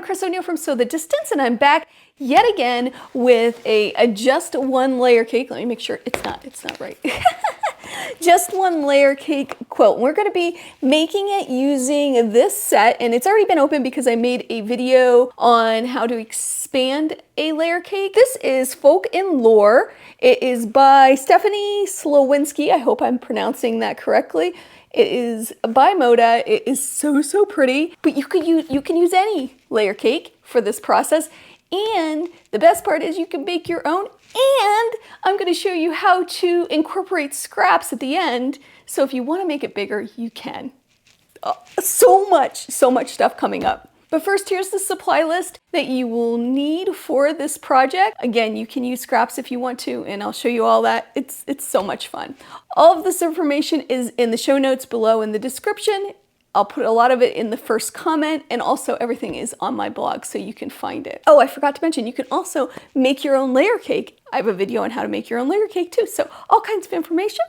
Chris O'Neill from Sew the Distance, and I'm back yet again with a just one layer cake. Let me make sure it's not right. Just one layer cake quilt. We're going to be making it using this set, and it's already been open because I made a video on how to expand a layer cake. This is Folk in Lore. It is by Stephanie Slowinski. I hope I'm pronouncing that correctly. It is by Moda. It is so pretty, but you can use any layer cake for this process. And the best part is you can make your own, and I'm going to show you how to incorporate scraps at the end. So if you want to make it bigger, you can. So much stuff coming up. But first, here's the supply list that you will need for this project. Again, you can use scraps if you want to, and I'll show you all that. It's so much fun. All of this information is in the show notes below in the description. I'll put a lot of it in the first comment, and also everything is on my blog so you can find it. Oh, I forgot to mention, you can also make your own layer cake. I have a video on how to make your own layer cake too, so all kinds of information.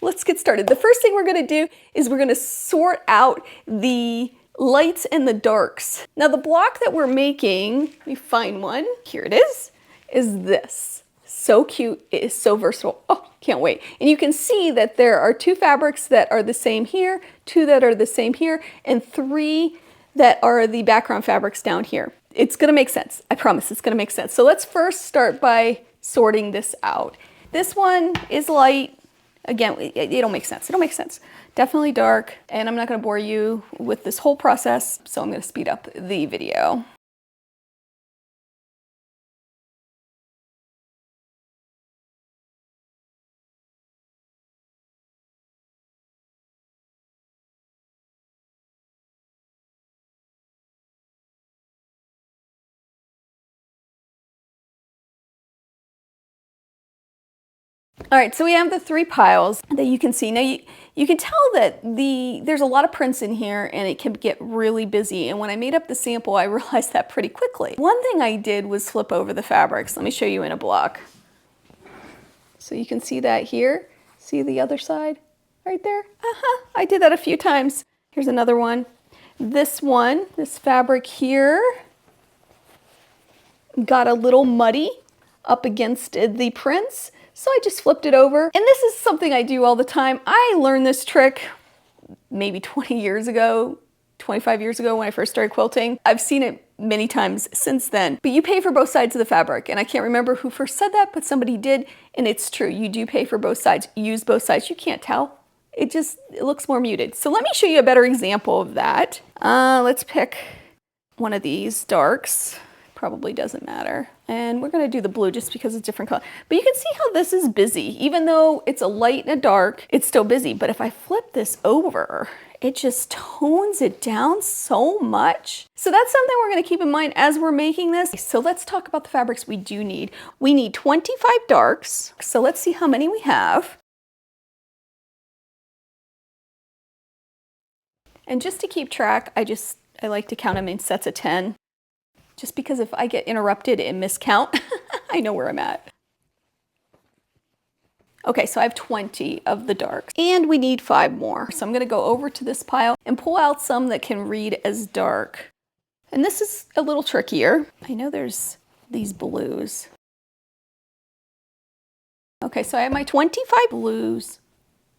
Let's get started. The first thing we're gonna do is we're gonna sort out the lights and the darks. Now the block that we're making, let me find one, here it is this. So cute, it is so versatile. Oh, can't wait. And you can see that there are 2 fabrics that are the same here, 2 that are the same here, and 3 that are the background fabrics down here. It's gonna make sense. I promise it's gonna make sense. So let's first start by sorting this out. This one is light. Again, it don't make sense. It don't make sense. Definitely dark, and I'm not gonna bore you with this whole process, so I'm gonna speed up the video. All right, so we have the 3 piles that you can see. Now you can tell that there's a lot of prints in here, and it can get really busy. And when I made up the sample, I realized that pretty quickly. One thing I did was flip over the fabrics. Let me show you in a block. So you can see that here. See the other side right there? I did that a few times. Here's another one. This fabric here got a little muddy up against the prints. So I just flipped it over. And this is something I do all the time. I learned this trick maybe 20 years ago, 25 years ago when I first started quilting. I've seen it many times since then. But you pay for both sides of the fabric. And I can't remember who first said that, but somebody did. And it's true. You do pay for both sides. Use both sides. You can't tell. It looks more muted. So let me show you a better example of that. Let's pick one of these darks. Probably doesn't matter. And we're gonna do the blue just because it's different color. But you can see how this is busy. Even though it's a light and a dark, it's still busy. But if I flip this over, it just tones it down so much. So that's something we're gonna keep in mind as we're making this. So let's talk about the fabrics we do need. We need 25 darks. So let's see how many we have. And just to keep track, I like to count them in sets of 10. Just because if I get interrupted and miscount, I know where I'm at. Okay, so I have 20 of the darks, and we need 5 more. So I'm gonna go over to this pile and pull out some that can read as dark. And this is a little trickier. I know there's these blues. Okay, so I have my 25 blues.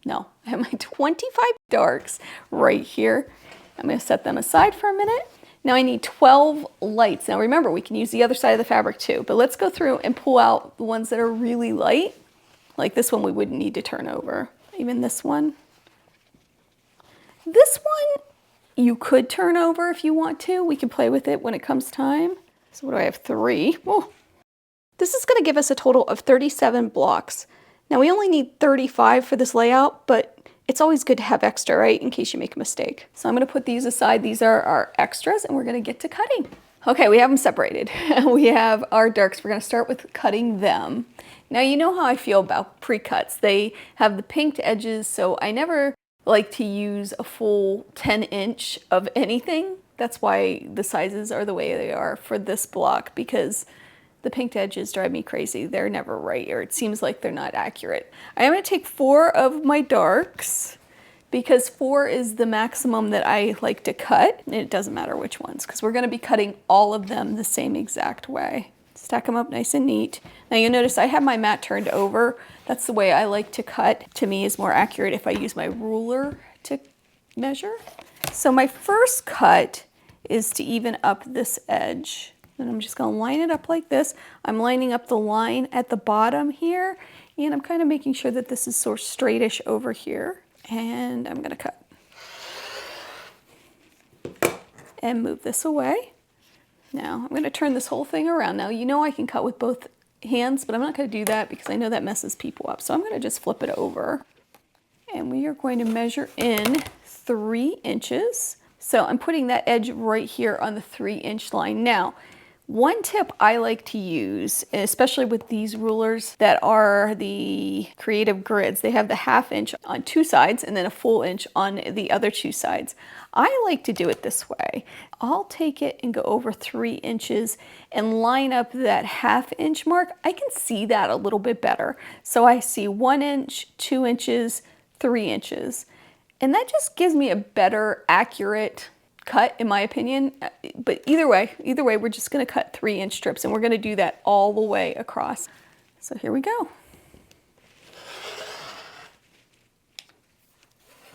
No, I have my 25 darks right here. I'm gonna set them aside for a minute. Now I need 12 lights. Now remember, we can use the other side of the fabric too, but let's go through and pull out the ones that are really light. Like this one we wouldn't need to turn over. Even this one. This one you could turn over if you want to. We can play with it when it comes time. So what do I have? 3. Oh. This is gonna give us a total of 37 blocks. Now we only need 35 for this layout, but it's always good to have extra, right? In case you make a mistake. So I'm gonna put these aside. These are our extras, and we're gonna get to cutting. Okay, we have them separated. We have our darks. We're gonna start with cutting them. Now you know how I feel about pre-cuts. They have the pinked edges, so I never like to use a full 10-inch of anything. That's why the sizes are the way they are for this block, because the pinked edges drive me crazy. They're never right, or it seems like they're not accurate. I am gonna take 4 of my darks because 4 is the maximum that I like to cut. And it doesn't matter which ones, because we're going to be cutting all of them the same exact way. Stack them up nice and neat. Now you'll notice I have my mat turned over. That's the way I like to cut. To me is more accurate if I use my ruler to measure. So my first cut is to even up this edge. And I'm just going to line it up like this. I'm lining up the line at the bottom here, and I'm kind of making sure that this is sort of straightish over here. And I'm going to cut. And move this away. Now I'm going to turn this whole thing around. Now you know I can cut with both hands, but I'm not going to do that because I know that messes people up. So I'm going to just flip it over. And we are going to measure in 3 inches. So I'm putting that edge right here on the 3-inch line. Now, one tip I like to use, especially with these rulers that are the creative grids, they have the 1/2 inch on 2 sides and then a full inch on the other 2 sides. I like to do it this way. I'll take it and go over 3 inches and line up that 1/2 inch mark. I can see that a little bit better. So I see 1 inch, 2 inches, 3 inches. And that just gives me a better, accurate cut, in my opinion. But either way, we're just going to cut 3-inch strips, and we're going to do that all the way across. So here we go.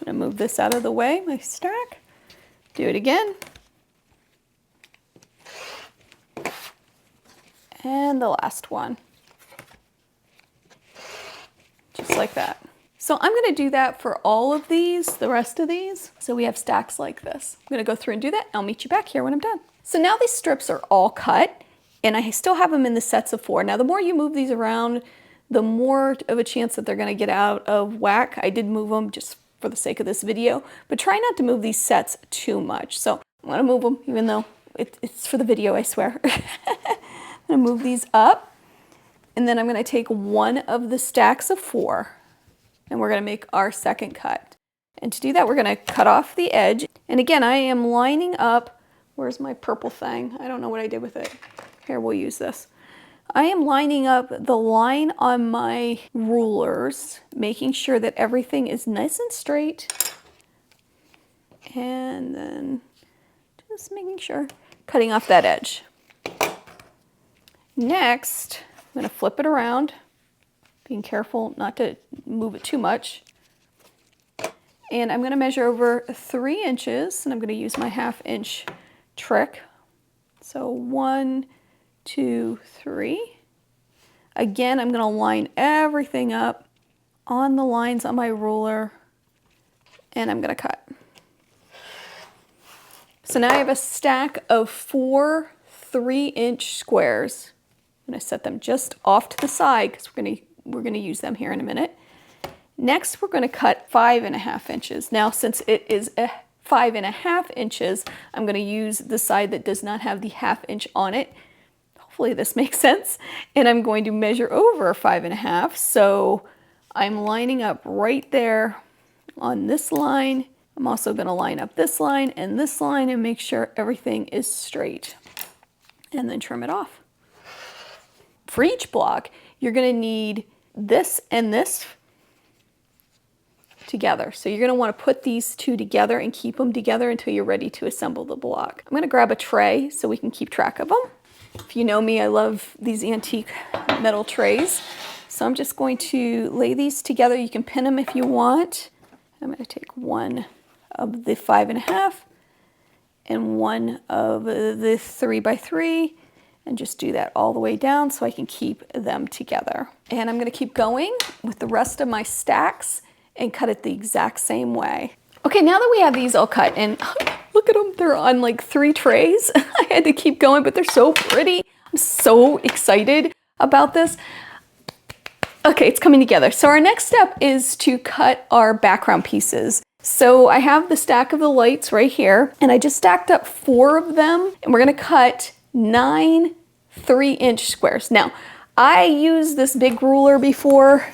I'm going to move this out of the way, my stack. Do it again. And the last one. Just like that. So I'm going to do that for all of these, the rest of these. So we have stacks like this. I'm going to go through and do that. I'll meet you back here when I'm done. So now these strips are all cut, and I still have them in the sets of 4. Now the more you move these around, the more of a chance that they're going to get out of whack. I did move them just for the sake of this video, but try not to move these sets too much. So I'm going to move them, even though it's for the video, I swear. I'm going to move these up, and then I'm going to take one of the stacks of 4. And we're going to make our second cut. And to do that, we're going to cut off the edge. And again, I am lining up, where's my purple thing? I don't know what I did with it. Here, we'll use this. I am lining up the line on my rulers, making sure that everything is nice and straight. And then just making sure, cutting off that edge. Next, I'm going to flip it around. Being careful not to move it too much. And I'm going to measure over 3 inches, and I'm going to use my 1/2 inch trick. So 1, 2, 3. Again, I'm going to line everything up on the lines on my ruler, and I'm going to cut. So now I have a stack of 4 3-inch squares. I'm going to set them just off to the side because we're going to use them here in a minute. Next, we're going to cut 5.5 inches. Now, since it is 5.5 inches, I'm going to use the side that does not have the 1/2 inch on it. Hopefully this makes sense. And I'm going to measure over 5.5. So I'm lining up right there on this line. I'm also going to line up this line and make sure everything is straight. And then trim it off. For each block, you're going to need this and this together. So you're going to want to put these two together and keep them together until you're ready to assemble the block. I'm going to grab a tray so we can keep track of them. If you know me, I love these antique metal trays. So I'm just going to lay these together. You can pin them if you want. I'm going to take one of the 5.5 and one of the 3x3. And just do that all the way down so I can keep them together. And I'm going to keep going with the rest of my stacks and cut it the exact same way. Okay, now that we have these all cut, and look at them, they're on like 3 trays. I had to keep going, but they're so pretty. I'm so excited about this. Okay, it's coming together. So our next step is to cut our background pieces. So I have the stack of the lights right here, and I just stacked up 4 of them, and we're going to cut 9 3-inch squares. Now, I used this big ruler before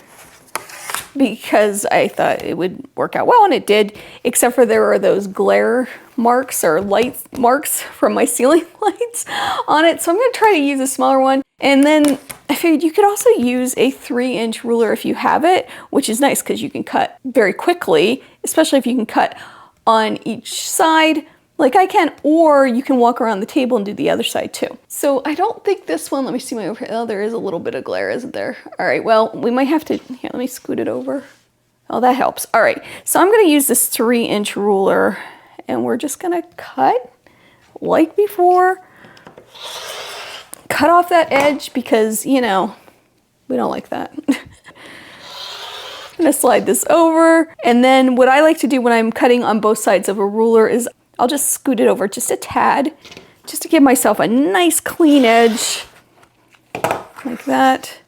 because I thought it would work out well, and it did, except for there are those glare marks or light marks from my ceiling lights on it. So I'm gonna try to use a smaller one. And then I figured you could also use a 3-inch ruler if you have it, which is nice because you can cut very quickly, especially if you can cut on each side like I can, or you can walk around the table and do the other side too. So I don't think this one, let me see my overhead. Oh, there is a little bit of glare, isn't there? All right, well, we might have to, here, let me scoot it over. Oh, that helps. All right, so I'm gonna use this 3-inch ruler and we're just gonna cut like before. Cut off that edge because, you know, we don't like that. I'm gonna slide this over. And then what I like to do when I'm cutting on both sides of a ruler is I'll just scoot it over just a tad, just to give myself a nice clean edge, like that,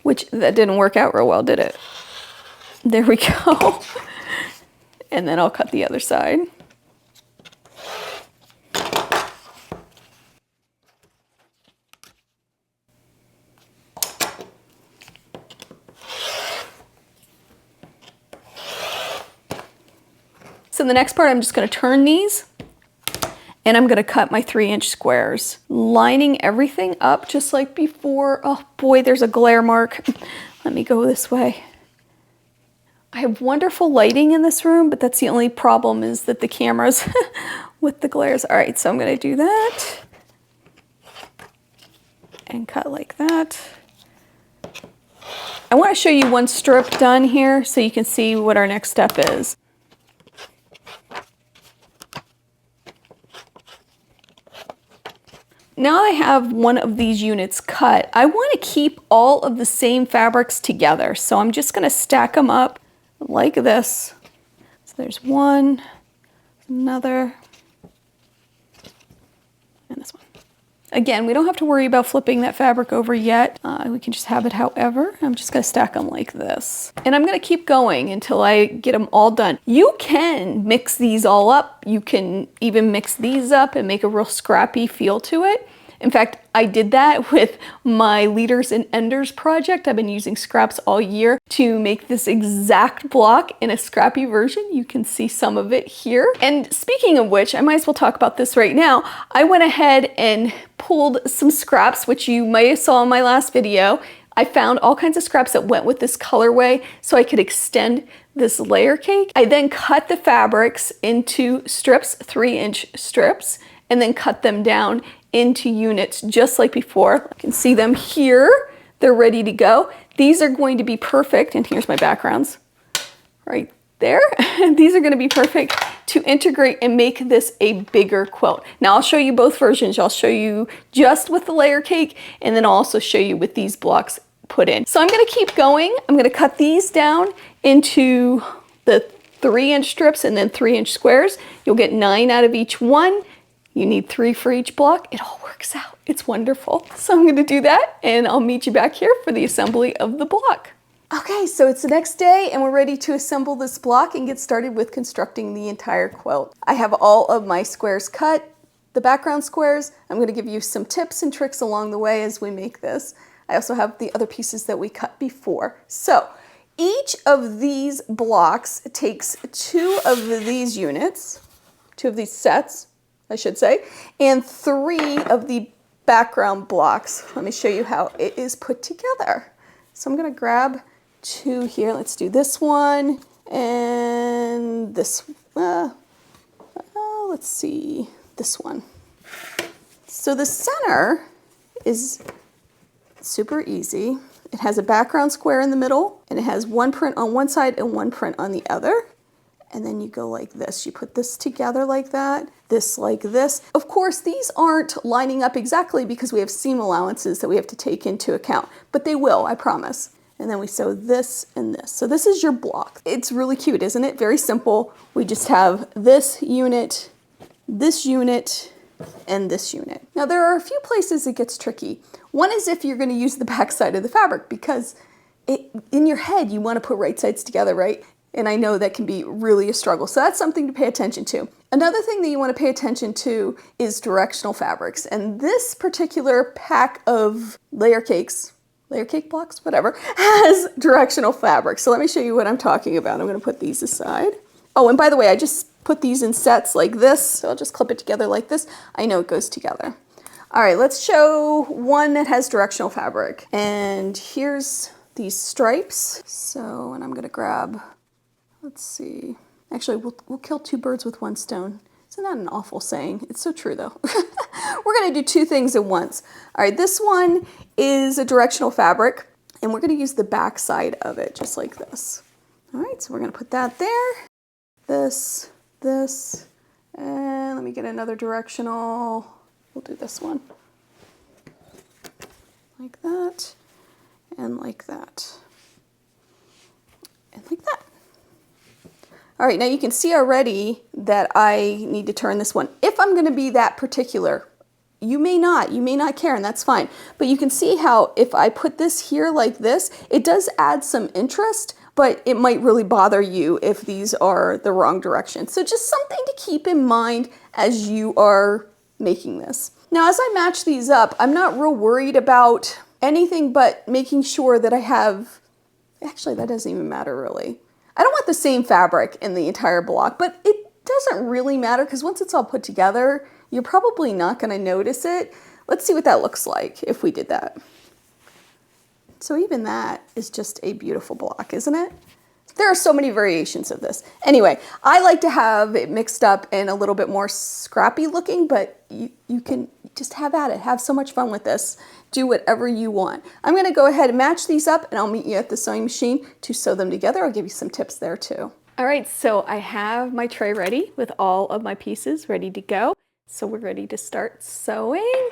which that didn't work out real well, did it? There we go. And then I'll cut the other side. So the next part, I'm just gonna turn these and I'm gonna cut my 3-inch squares, lining everything up just like before. Oh boy, there's a glare mark. Let me go this way. I have wonderful lighting in this room, but that's the only problem is that the cameras with the glares. All right, so I'm gonna do that and cut like that. I wanna show you one strip done here so you can see what our next step is. Now I have one of these units cut. I want to keep all of the same fabrics together. So I'm just going to stack them up like this. So there's one, another, and this one. Again, we don't have to worry about flipping that fabric over yet. We can just have it however. I'm just gonna stack them like this. And I'm gonna keep going until I get them all done. You can mix these all up. You can even mix these up and make a real scrappy feel to it. In fact, I did that with my Leaders and Enders project. I've been using scraps all year to make this exact block in a scrappy version. You can see some of it here. And speaking of which, I might as well talk about this right now. I went ahead and pulled some scraps, which you might have saw in my last video. I found all kinds of scraps that went with this colorway so I could extend this layer cake. I then cut the fabrics into strips, 3-inch strips, and then cut them down into units just like before. You can see them here. They're ready to go. These are going to be perfect, and here's my backgrounds right there. These are going to be perfect to integrate and make this a bigger quilt. Now I'll show you both versions. I'll show you just with the layer cake, and then I'll also show you with these blocks put in. So I'm going to keep going. I'm going to cut these down into the 3-inch strips and then 3-inch squares. You'll get 9 out of each one. You need 3 for each block. It all works out. It's wonderful. So I'm gonna do that and I'll meet you back here for the assembly of the block. Okay, so it's the next day and we're ready to assemble this block and get started with constructing the entire quilt. I have all of my squares cut, the background squares. I'm gonna give you some tips and tricks along the way as we make this. I also have the other pieces that we cut before. So each of these blocks takes 2 of these units, 2 of these sets, I should say, and 3 of the background blocks. Let me show you how it is put together. So I'm gonna grab 2 here. Let's do this one and this, let's see, this one. So the center is super easy. It has a background square in the middle and it has one print on one side and one print on the other. And then you go like this. You put this together like that, this like this. Of course, these aren't lining up exactly because we have seam allowances that we have to take into account, but they will, I promise. And then we sew this and this. So this is your block. It's really cute, isn't it? Very simple. We just have this unit, and this unit. Now there are a few places it gets tricky. One is if you're gonna use the back side of the fabric because in your head, you wanna put right sides together, right? And I know that can be really a struggle. So that's something to pay attention to. Another thing that you want to pay attention to is directional fabrics. And this particular pack of layer cake blocks, whatever, has directional fabric. So let me show you what I'm talking about. I'm going to put these aside. Oh, and by the way, I just put these in sets like this. So I'll just clip it together like this. I know it goes together. All right, let's show one that has directional fabric. And here's these stripes. So, and I'm gonna grab, let's see. Actually, we'll kill two birds with one stone. Isn't that an awful saying? It's so true though. We're gonna do two things at once. All right, this one is a directional fabric and we're gonna use the back side of it, just like this. All right, so we're gonna put that there. This, and let me get another directional. We'll do this one. Like that, and like that, and like that. All right, now you can see already that I need to turn this one. If I'm gonna be that particular, you may not care, and that's fine. But you can see how if I put this here like this, it does add some interest, but it might really bother you if these are the wrong direction. So just something to keep in mind as you are making this. Now, as I match these up, I'm not real worried about anything but making sure that I have, actually that doesn't even matter really. I don't want the same fabric in the entire block, but it doesn't really matter because once it's all put together, you're probably not going to notice it. Let's see what that looks like if we did that. So even that is just a beautiful block, isn't it? There are so many variations of this. Anyway, I like to have it mixed up and a little bit more scrappy looking, but you can just have at it. Have so much fun with this. Do whatever you want. I'm gonna go ahead and match these up and I'll meet you at the sewing machine to sew them together. I'll give you some tips there too. All right, so I have my tray ready with all of my pieces ready to go. So we're ready to start sewing.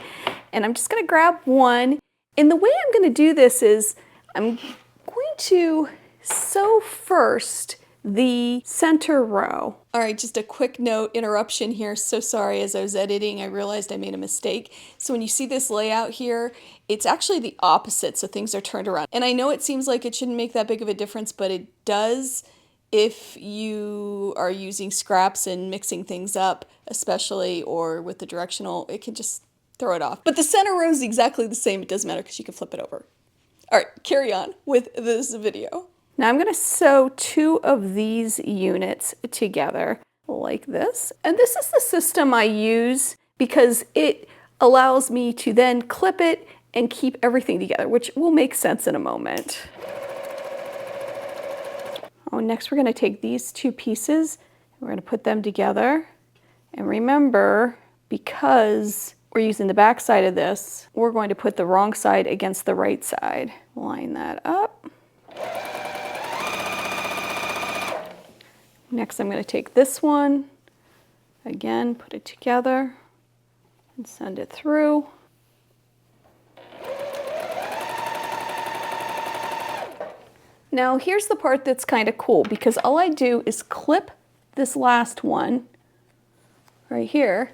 And I'm just gonna grab one. And the way I'm gonna do this is I'm going to sew first the center row. All right, just a quick note, interruption here. So sorry, as I was editing, I realized I made a mistake. So when you see this layout here, it's actually the opposite, so things are turned around. And I know it seems like it shouldn't make that big of a difference, but it does if you are using scraps and mixing things up, especially, or with the directional, it can just throw it off. But the center row is exactly the same. It doesn't matter because you can flip it over. All right, carry on with this video. Now I'm going to sew two of these units together like this. And this is the system I use because it allows me to then clip it and keep everything together, which will make sense in a moment. Oh, next we're going to take these two pieces and we're going to put them together. And remember, because we're using the back side of this, we're going to put the wrong side against the right side. Line that up. Next, I'm going to take this one, again, put it together and send it through. Now, here's the part that's kind of cool because all I do is clip this last one right here.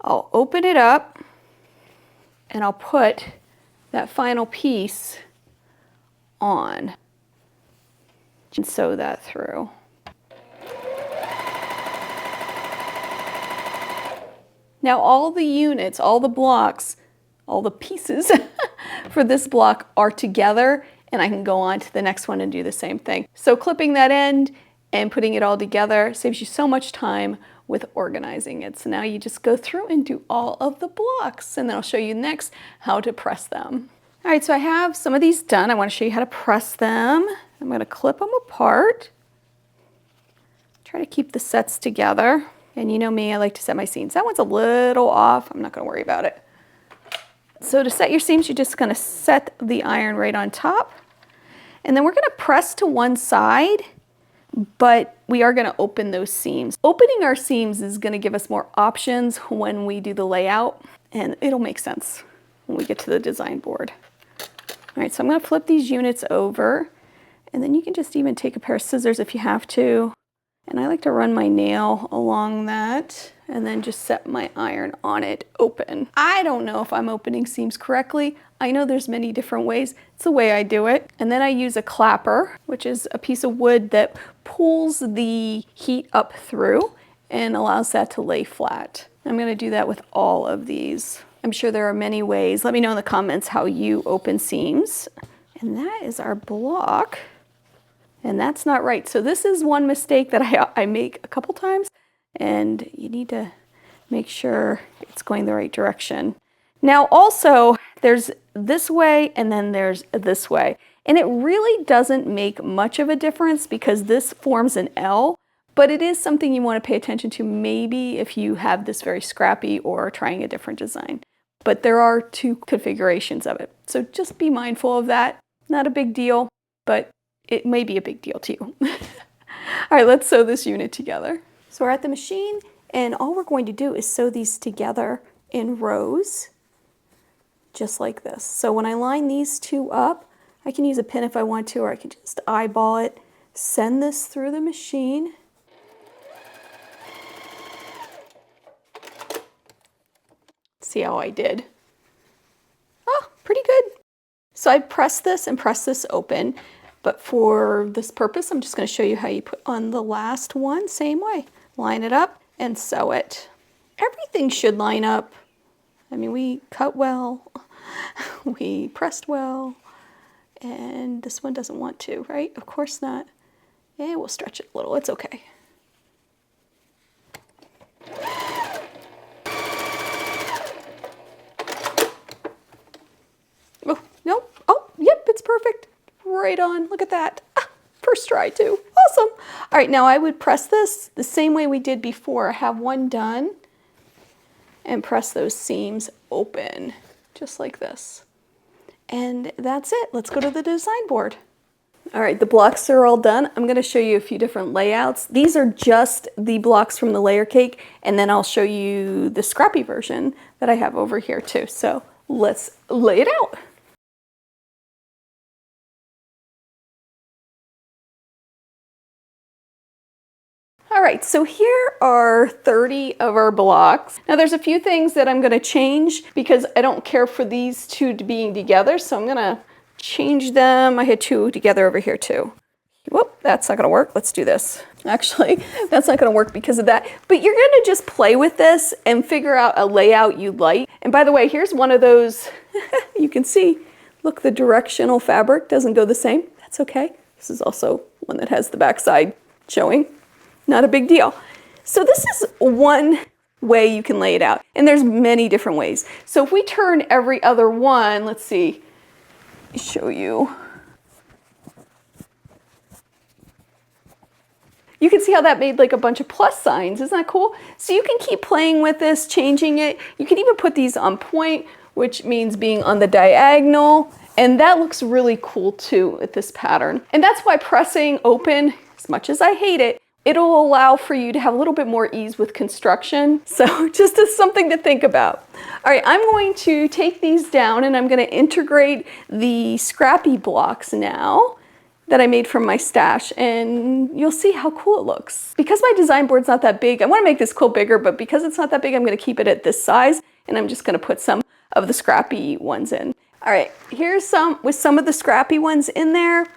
I'll open it up and I'll put that final piece on and sew that through. Now all the units, all the blocks, all the pieces for this block are together and I can go on to the next one and do the same thing. So clipping that end and putting it all together saves you so much time with organizing it. So now you just go through and do all of the blocks and then I'll show you next how to press them. All right, so I have some of these done. I want to show you how to press them. I'm going to clip them apart. Try to keep the sets together. And you know me, I like to set my seams. That one's a little off. I'm not going to worry about it. So to set your seams, you're just going to set the iron right on top. And then we're going to press to one side, but we are going to open those seams. Opening our seams is going to give us more options when we do the layout, and it'll make sense when we get to the design board. All right, so I'm going to flip these units over, and then you can just even take a pair of scissors if you have to. And I like to run my nail along that and then just set my iron on it open. I don't know if I'm opening seams correctly. I know there's many different ways. It's the way I do it. And then I use a clapper, which is a piece of wood that pulls the heat up through and allows that to lay flat. I'm going to do that with all of these. I'm sure there are many ways. Let me know in the comments how you open seams. And that is our block. and that's not right. So this is one mistake that I make a couple times, and you need to make sure it's going the right direction. Now also, there's this way and then there's this way. And it really doesn't make much of a difference because this forms an L, but it is something you want to pay attention to maybe if you have this very scrappy or trying a different design. But there are two configurations of it. So just be mindful of that. Not a big deal, but it may be a big deal to you. All right, let's sew this unit together. So we're at the machine, and all we're going to do is sew these together in rows, just like this. So when I line these two up, I can use a pin if I want to, or I can just eyeball it, send this through the machine. See how I did? Oh, pretty good. So I press this and press this open, but for this purpose, I'm just going to show you how you put on the last one, same way. Line it up and sew it. Everything should line up. I mean, we cut well, we pressed well, and this one doesn't want to, right? Of course not. Yeah, we'll stretch it a little, it's okay. Oh, no, oh, yep, it's perfect. Right on, look at that. Ah, first try too, awesome. All right, now I would press this the same way we did before. Have one done and press those seams open, just like this. And that's it, let's go to the design board. All right, the blocks are all done. I'm gonna show you a few different layouts. These are just the blocks from the layer cake, and then I'll show you the scrappy version that I have over here too. So let's lay it out. All right, so here are 30 of our blocks. Now there's a few things that I'm gonna change because I don't care for these two being together, so I'm gonna change them. I had two together over here too. Whoop, that's not gonna work. Let's do this. Actually, that's not gonna work because of that. But you're gonna just play with this and figure out a layout you like. And by the way, here's one of those, you can see, look, the directional fabric doesn't go the same. That's okay. This is also one that has the backside showing. Not a big deal. So this is one way you can lay it out. And there's many different ways. So if we turn every other one, let's see, show you. You can see how that made like a bunch of plus signs. Isn't that cool? So you can keep playing with this, changing it. You can even put these on point, which means being on the diagonal. And that looks really cool too with this pattern. And that's why pressing open, as much as I hate it, it'll allow for you to have a little bit more ease with construction. So just as something to think about. All right, I'm going to take these down and I'm gonna integrate the scrappy blocks now that I made from my stash, and you'll see how cool it looks. Because my design board's not that big, I wanna make this quilt bigger, but because it's not that big, I'm gonna keep it at this size, and I'm just gonna put some of the scrappy ones in. All right, here's some with some of the scrappy ones in there.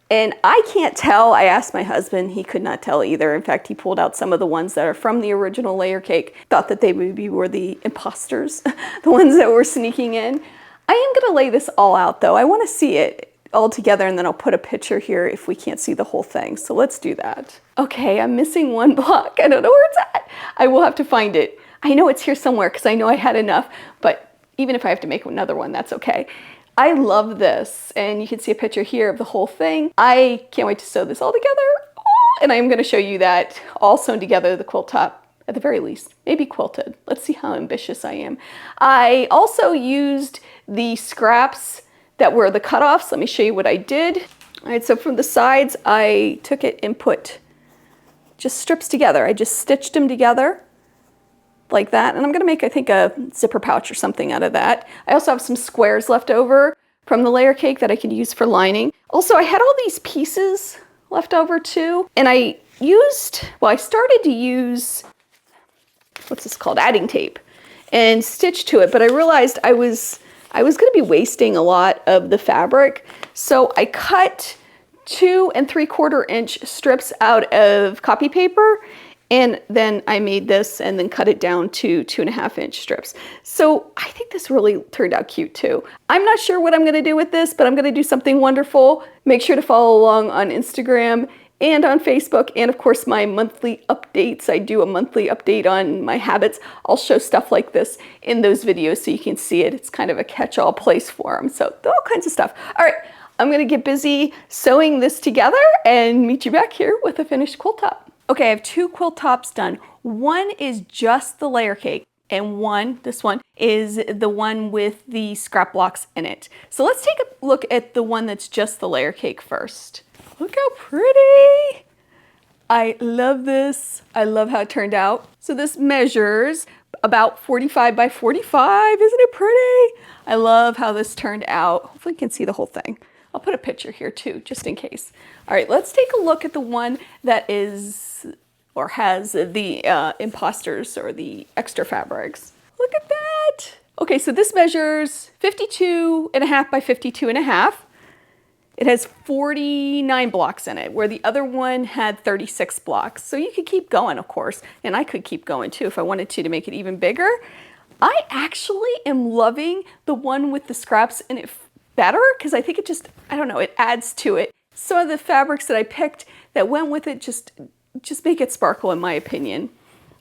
And I can't tell, I asked my husband, he could not tell either. In fact, he pulled out some of the ones that are from the original layer cake, thought that they maybe were the imposters, the ones that were sneaking in. I am gonna lay this all out though. I wanna see it all together, and then I'll put a picture here if we can't see the whole thing. So let's do that. Okay, I'm missing one block. I don't know where it's at. I will have to find it. I know it's here somewhere because I know I had enough, but even if I have to make another one, that's okay. I love this, and you can see a picture here of the whole thing. I can't wait to sew this all together, and I'm gonna show you that all sewn together, the quilt top, at the very least, maybe quilted. Let's see how ambitious I am. I also used the scraps that were the cutoffs. Let me show you what I did. All right, so from the sides, I took it and put just strips together. I just stitched them together like that. And I'm gonna make, I think, a zipper pouch or something out of that. I also have some squares left over from the layer cake that I could use for lining. Also, I had all these pieces left over too. And I started to use, what's this called? Adding tape and stitch to it. But I realized I was gonna be wasting a lot of the fabric. So I cut 2 3/4 inch strips out of copy paper, And then I made this and then cut it down to 2.5-inch strips. So I think this really turned out cute too. I'm not sure what I'm gonna do with this, but I'm gonna do something wonderful. Make sure to follow along on Instagram and on Facebook, and of course my monthly updates. I do a monthly update on my habits. I'll show stuff like this in those videos so you can see it. It's kind of a catch-all place for them. So all kinds of stuff. All right, I'm gonna get busy sewing this together and meet you back here with a finished quilt top. Okay, I have 2 quilt tops done. One is just the layer cake, and this one, is the one with the scrap blocks in it. So let's take a look at the one that's just the layer cake first. Look how pretty! I love this. I love how it turned out. So this measures about 45 by 45. Isn't it pretty? I love how this turned out. Hopefully you can see the whole thing. I'll put a picture here too, just in case. All right, let's take a look at the one that is, or has the imposters or the extra fabrics. Look at that. Okay, so this measures 52.5 by 52.5. It has 49 blocks in it, where the other one had 36 blocks. So you could keep going, of course, and I could keep going too if I wanted to make it even bigger. I actually am loving the one with the scraps in it better, because I think it just, I don't know, it adds to it. Some of the fabrics that I picked that went with it just make it sparkle, in my opinion.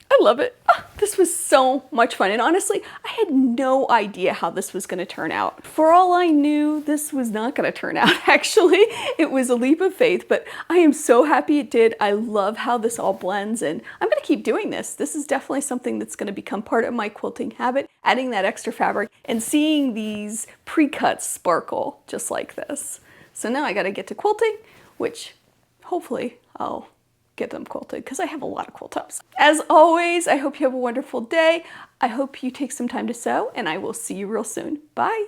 I love it. Oh, this was so much fun. And honestly, I had no idea how this was going to turn out. For all I knew, this was not going to turn out, actually. It was a leap of faith, but I am so happy it did. I love how this all blends, and I'm going to keep doing this. This is definitely something that's going to become part of my quilting habit, adding that extra fabric and seeing these pre-cuts sparkle just like this. So now I got to get to quilting, which hopefully I'll get them quilted because I have a lot of quilt tops. As always, I hope you have a wonderful day. I hope you take some time to sew, and I will see you real soon. Bye.